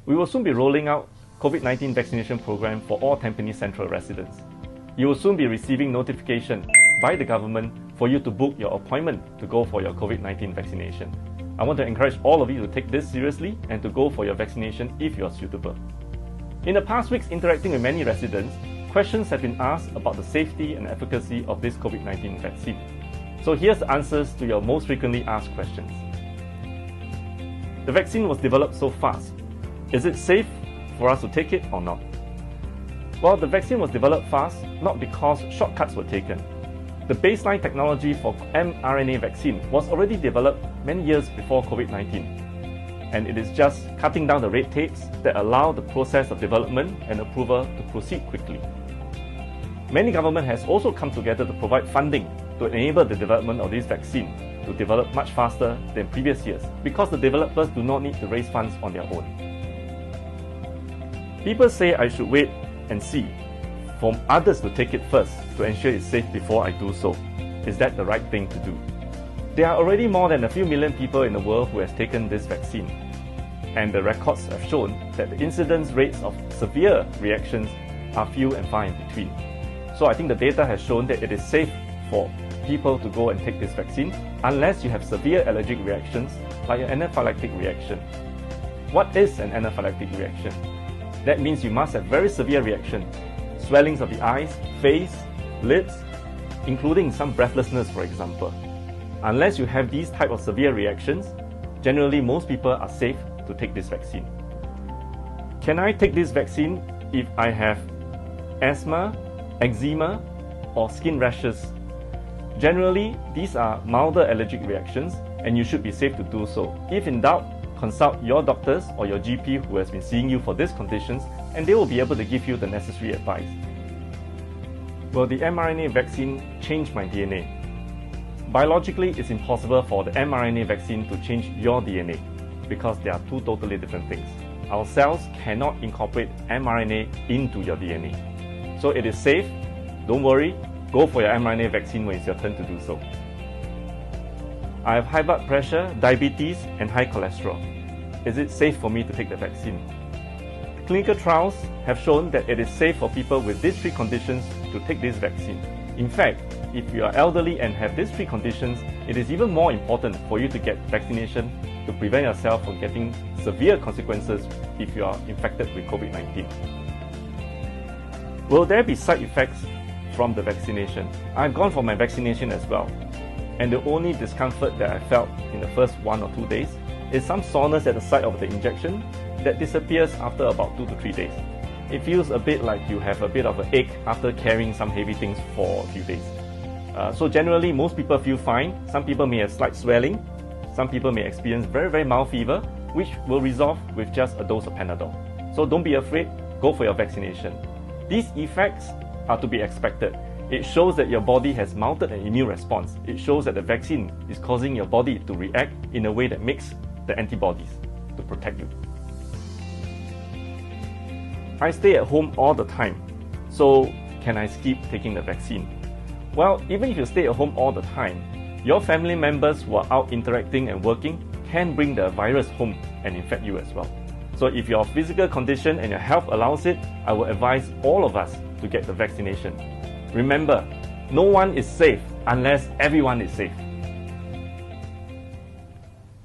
We will soon be rolling out COVID-19 vaccination program for all Tampines Central residents. You will soon be receiving notification by the government for you to book your appointment to go for your COVID-19 vaccination. I want to encourage all of you to take this seriously and to go for your vaccination if you are suitable. In the past weeks interacting with many residents, questions have been asked about the safety and efficacy of this COVID-19 vaccine. So here's the answers to your most frequently asked questions. The vaccine was developed so fast. Is it safe for us to take it or not? Well, the vaccine was developed fast not because shortcuts were taken. The baseline technology for mRNA vaccine was already developed many years before COVID-19. And it is just cutting down the red tapes that allow the process of development and approval to proceed quickly. Many government has also come together to provide funding to enable the development of this vaccine to develop much faster than previous years because the developers do not need to raise funds on their own. People say I should wait and see for others to take it first to ensure it's safe before I do so. Is that the right thing to do? There are already more than a few million people in the world who have taken this vaccine, and the records have shown that the incidence rates of severe reactions are few and far in between. So I think the data has shown that it is safe for people to go and take this vaccine unless you have severe allergic reactions like an anaphylactic reaction. What is an anaphylactic reaction? That means you must have very severe reaction, swellings of the eyes, face, lips, including some breathlessness, for example. Unless you have these type of severe reactions, generally most people are safe to take this vaccine. Can I take this vaccine if I have asthma, eczema, or skin rashes? Generally, these are milder allergic reactions and you should be safe to do so. If in doubt, consult your doctors or your GP who has been seeing you for these conditions, and they will be able to give you the necessary advice. Will the mRNA vaccine change my DNA? Biologically, it's impossible for the mRNA vaccine to change your DNA because they are two totally different things. Our cells cannot incorporate mRNA into your DNA. So it is safe, don't worry, go for your mRNA vaccine when it's your turn to do so. I have high blood pressure, diabetes, and high cholesterol. Is it safe for me to take the vaccine? Clinical trials have shown that it is safe for people with these three conditions to take this vaccine. In fact, if you are elderly and have these three conditions, it is even more important for you to get vaccination to prevent yourself from getting severe consequences if you are infected with COVID-19. Will there be side effects from the vaccination? I've gone for my vaccination as well, and the only discomfort that I felt in the first 1 or 2 days is some soreness at the site of the injection that disappears after about 2 to 3 days. It feels a bit like you have a bit of an ache after carrying some heavy things for a few days. So generally, most people feel fine. Some people may have slight swelling. Some people may experience very mild fever, which will resolve with just a dose of Panadol. So don't be afraid, go for your vaccination. These effects are to be expected. It shows that your body has mounted an immune response. It shows that the vaccine is causing your body to react in a way that makes the antibodies to protect you. I stay at home all the time, so can I skip taking the vaccine? Well, even if you stay at home all the time, your family members who are out interacting and working can bring the virus home and infect you as well. So if your physical condition and your health allows it, I will advise all of us to get the vaccination. Remember, no one is safe unless everyone is safe.